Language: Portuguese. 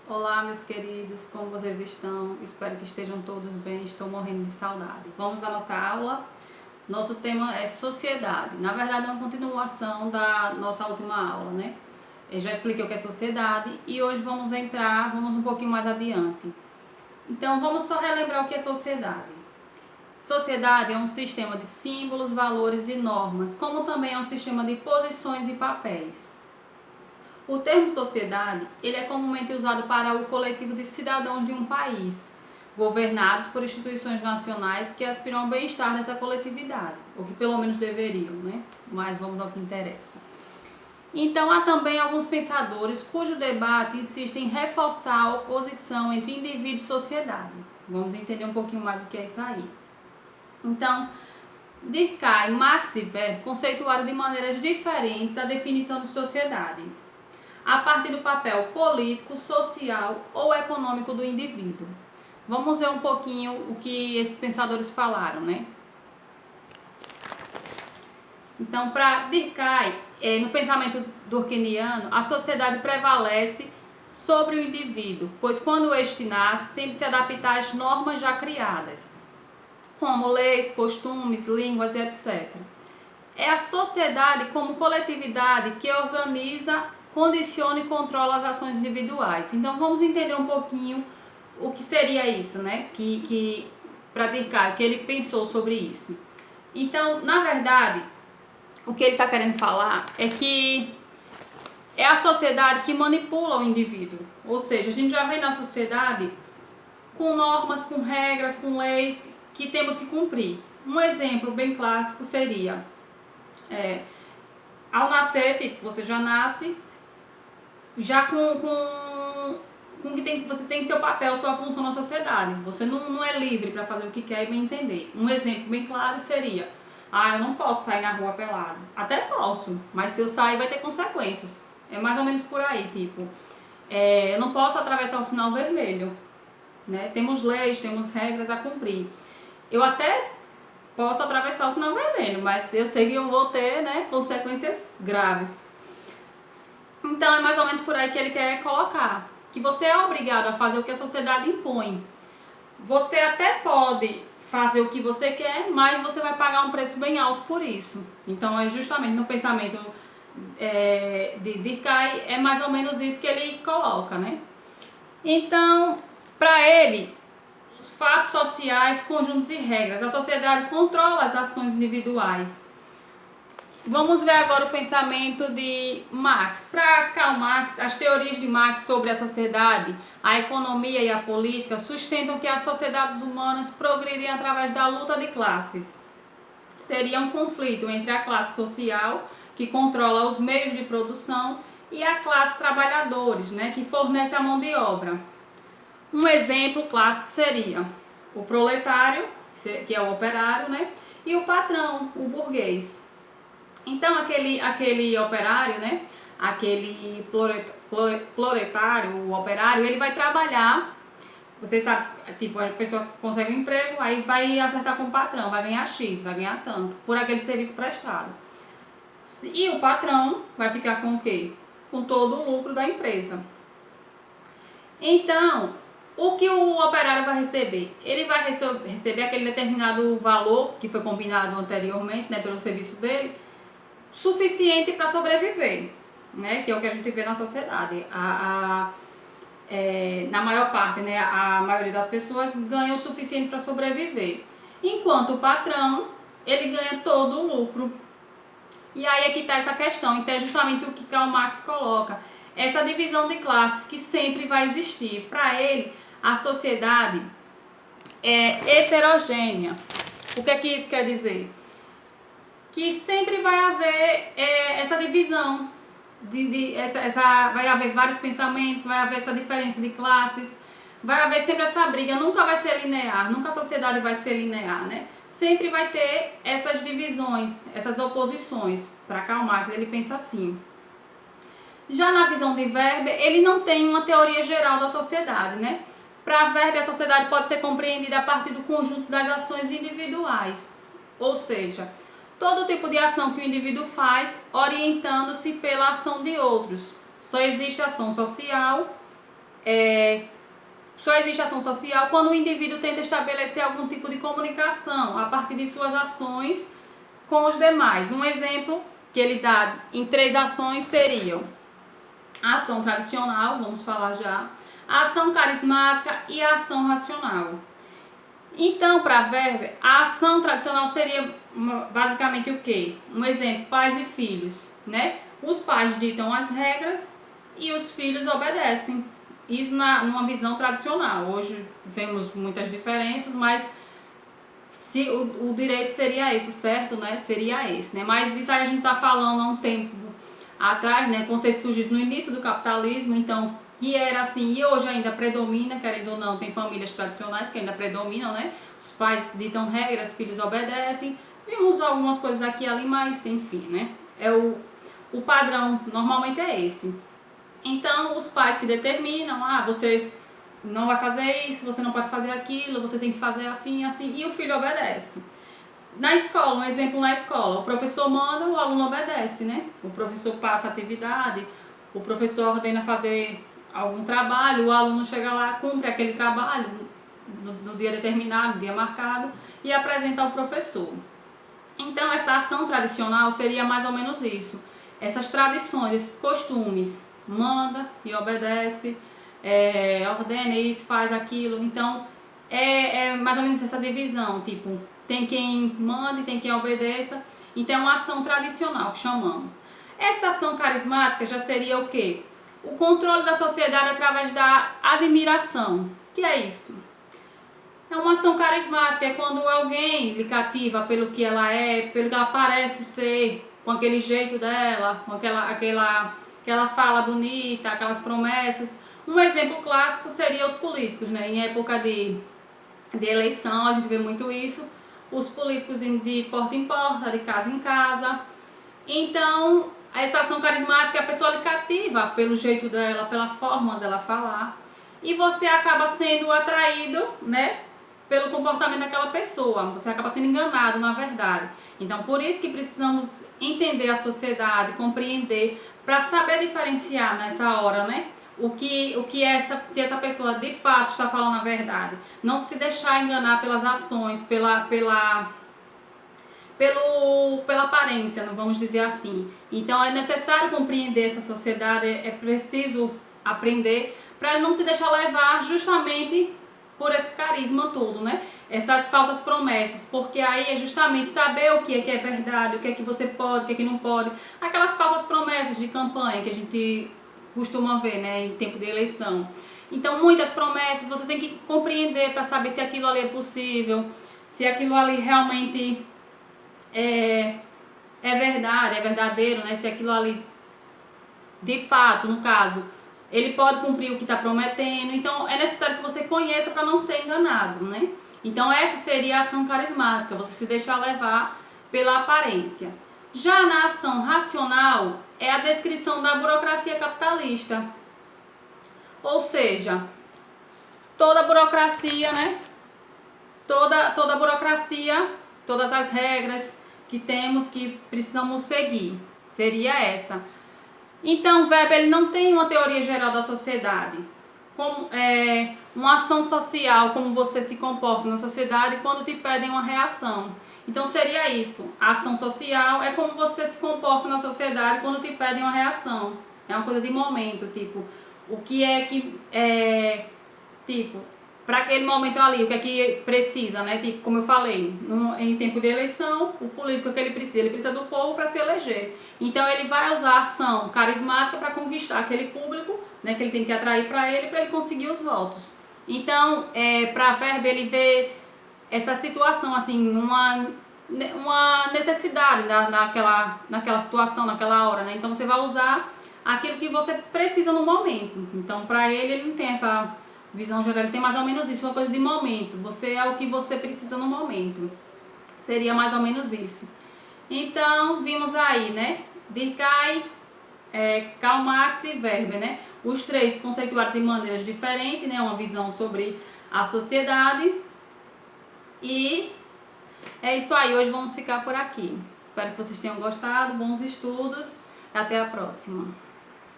Olá, meus queridos, como vocês estão? Espero que estejam todos bem, estou morrendo de saudade. Vamos à nossa aula. Nosso tema é sociedade. Na verdade, é uma continuação da nossa última aula, né? Eu já expliquei o que é sociedade e hoje vamos um pouquinho mais adiante. Então, vamos só relembrar o que é sociedade. Sociedade é um sistema de símbolos, valores e normas, como também é um sistema de posições e papéis. O termo sociedade, ele é comumente usado para o coletivo de cidadãos de um país, governados por instituições nacionais que aspiram ao bem-estar dessa coletividade, ou que pelo menos deveriam, né? Mas vamos ao que interessa. Então, há também alguns pensadores cujo debate insiste em reforçar a oposição entre indivíduo e sociedade. Vamos entender um pouquinho mais o que é isso aí. Então, Durkheim, Marx e Weber conceituaram de maneiras diferentes a definição de sociedade, a partir do papel político, social ou econômico do indivíduo. Vamos ver um pouquinho o que esses pensadores falaram, né? Então, para Durkheim, no pensamento durkheimiano, a sociedade prevalece sobre o indivíduo, pois quando este nasce, tem de se adaptar às normas já criadas, como leis, costumes, línguas e etc. É a sociedade como coletividade que organiza, condiciona e controla as ações individuais. Então vamos entender um pouquinho o que seria isso, né? Para Durkheim, o que ele pensou sobre isso. Então, na verdade, o que ele está querendo falar é que é a sociedade que manipula o indivíduo. Ou seja, a gente já vem na sociedade com normas, com regras, com leis que temos que cumprir. Um exemplo bem clássico seria ao nascer, tipo, você já nasce já com que você tem seu papel, sua função na sociedade. Você não é livre para fazer o que quer e bem entender. Um exemplo bem claro seria: eu não posso sair na rua pelado. Até posso, mas se eu sair vai ter consequências. É mais ou menos por aí, tipo, eu não posso atravessar o sinal vermelho, né? Temos leis, temos regras a cumprir. Eu até posso atravessar o sinal vermelho, mas eu sei que eu vou ter, né, consequências graves. Então é mais ou menos por aí que ele quer colocar, que você é obrigado a fazer o que a sociedade impõe. Você até pode fazer o que você quer, mas você vai pagar um preço bem alto por isso. Então é justamente no pensamento de Durkheim, é mais ou menos isso que ele coloca, né? Então, para ele, os fatos sociais, conjuntos e regras, a sociedade controla as ações individuais. Vamos ver agora o pensamento de Marx. Para Karl Marx, as teorias de Marx sobre a sociedade, a economia e a política sustentam que as sociedades humanas progridem através da luta de classes. Seria um conflito entre a classe social, que controla os meios de produção, e a classe trabalhadores, né, que fornece a mão de obra. Um exemplo clássico seria o proletário, que é o operário, né, e o patrão, o burguês. Então aquele operário, né, aquele proletário, o operário, ele vai trabalhar. Você sabe, tipo, a pessoa consegue um emprego, aí vai acertar com o patrão, vai ganhar X, vai ganhar tanto, por aquele serviço prestado. E o patrão vai ficar com o quê? Com todo o lucro da empresa. Então, o que o operário vai receber? Ele vai receber aquele determinado valor que foi combinado anteriormente, né, pelo serviço dele, suficiente para sobreviver, né, que é o que a gente vê na sociedade. Na maior parte, né, a maioria das pessoas ganha o suficiente para sobreviver, enquanto o patrão, ele ganha todo o lucro. E aí é que está essa questão. Então é justamente o que Karl Marx coloca, essa divisão de classes que sempre vai existir. Para ele, a sociedade é heterogênea. O que é que isso quer dizer? Que sempre vai haver essa divisão, vai haver vários pensamentos, vai haver essa diferença de classes, vai haver sempre essa briga, nunca vai ser linear, nunca a sociedade vai ser linear, né? Sempre vai ter essas divisões, essas oposições. Para Karl Marx, ele pensa assim. Já na visão de Weber, ele não tem uma teoria geral da sociedade, né? Para Weber, a sociedade pode ser compreendida a partir do conjunto das ações individuais, ou seja, todo tipo de ação que o indivíduo faz orientando-se pela ação de outros. Só existe ação social só existe ação social quando o indivíduo tenta estabelecer algum tipo de comunicação a partir de suas ações com os demais. Um exemplo que ele dá em 3 ações seriam a ação tradicional, vamos falar já, a ação carismática e a ação racional. Então, para Weber, a ação tradicional seria basicamente o quê? Um exemplo, pais e filhos, né? Os pais ditam as regras e os filhos obedecem. Isso numa visão tradicional. Hoje vemos muitas diferenças, mas se o direito seria esse, o certo, né? Seria esse, né? Mas isso aí a gente está falando há um tempo atrás, né? Conceito surgido no início do capitalismo, então, que era assim, e hoje ainda predomina, querendo ou não, tem famílias tradicionais que ainda predominam, né? Os pais ditam regras, filhos obedecem. Vimos algumas coisas aqui e ali, mas enfim, né? O padrão normalmente é esse. Então, os pais que determinam, você não vai fazer isso, você não pode fazer aquilo, você tem que fazer assim, assim, e o filho obedece. Na escola, um exemplo na escola, o professor manda, o aluno obedece, né? O professor passa a atividade, o professor ordena fazer algum trabalho, o aluno chega lá, cumpre aquele trabalho no dia determinado, no dia marcado, e apresenta ao professor. Então, essa ação tradicional seria mais ou menos isso. Essas tradições, esses costumes, manda e obedece, ordena isso, faz aquilo. Então, é mais ou menos essa divisão, tipo, tem quem manda e tem quem obedeça. Então, é uma ação tradicional que chamamos. Essa ação carismática já seria o quê? O controle da sociedade através da admiração. O que é isso? É uma ação carismática, é quando alguém lhe cativa pelo que ela é, pelo que ela parece ser, com aquele jeito dela, com aquela fala bonita, aquelas promessas. Um exemplo clássico seria os políticos, né? Em época de eleição, a gente vê muito isso, os políticos indo de porta em porta, de casa em casa. Então, essa ação carismática, a pessoa lhe cativa pelo jeito dela, pela forma dela falar, e você acaba sendo atraído, né, pelo comportamento daquela pessoa, você acaba sendo enganado, na verdade. Então, por isso que precisamos entender a sociedade, compreender, para saber diferenciar nessa hora, né, se essa pessoa de fato está falando a verdade. Não se deixar enganar pelas ações, pela aparência, não vamos dizer assim. Então é necessário compreender essa sociedade, é preciso aprender para não se deixar levar justamente por esse carisma todo, né? Essas falsas promessas, porque aí é justamente saber o que é verdade, o que é que você pode, o que é que não pode. Aquelas falsas promessas de campanha que a gente costuma ver, né, em tempo de eleição. Então muitas promessas, você tem que compreender para saber se aquilo ali é possível, se aquilo ali realmente é verdade, é verdadeiro, né? Se aquilo ali, de fato, no caso, ele pode cumprir o que está prometendo. Então, é necessário que você conheça para não ser enganado, né? Então, essa seria a ação carismática, você se deixar levar pela aparência. Já na ação racional, é a descrição da burocracia capitalista. Ou seja, toda a burocracia, né? Toda a burocracia, todas as regras que temos, que precisamos seguir. Seria essa. Então, Weber ele não tem uma teoria geral da sociedade. Como, uma ação social, como você se comporta na sociedade quando te pedem uma reação. Então, seria isso. A ação social é como você se comporta na sociedade quando te pedem uma reação. É uma coisa de momento, tipo, o que é que... tipo, para aquele momento ali, o que é que precisa, né? Tipo, como eu falei, em tempo de eleição, o político que ele precisa do povo para se eleger. Então ele vai usar a ação carismática para conquistar aquele público, né, que ele tem que atrair para ele conseguir os votos. Então, para Weber ele vê essa situação assim, uma necessidade naquela situação, naquela hora, né? Então você vai usar aquilo que você precisa no momento. Então, para ele não tem essa visão geral, ele tem mais ou menos isso, uma coisa de momento. Você é o que você precisa no momento. Seria mais ou menos isso. Então, vimos aí, né? Durkheim, Karl Marx e Weber, né? Os três conceituaram de maneiras diferentes, né? Uma visão sobre a sociedade. E é isso aí, hoje vamos ficar por aqui. Espero que vocês tenham gostado, bons estudos. Até a próxima.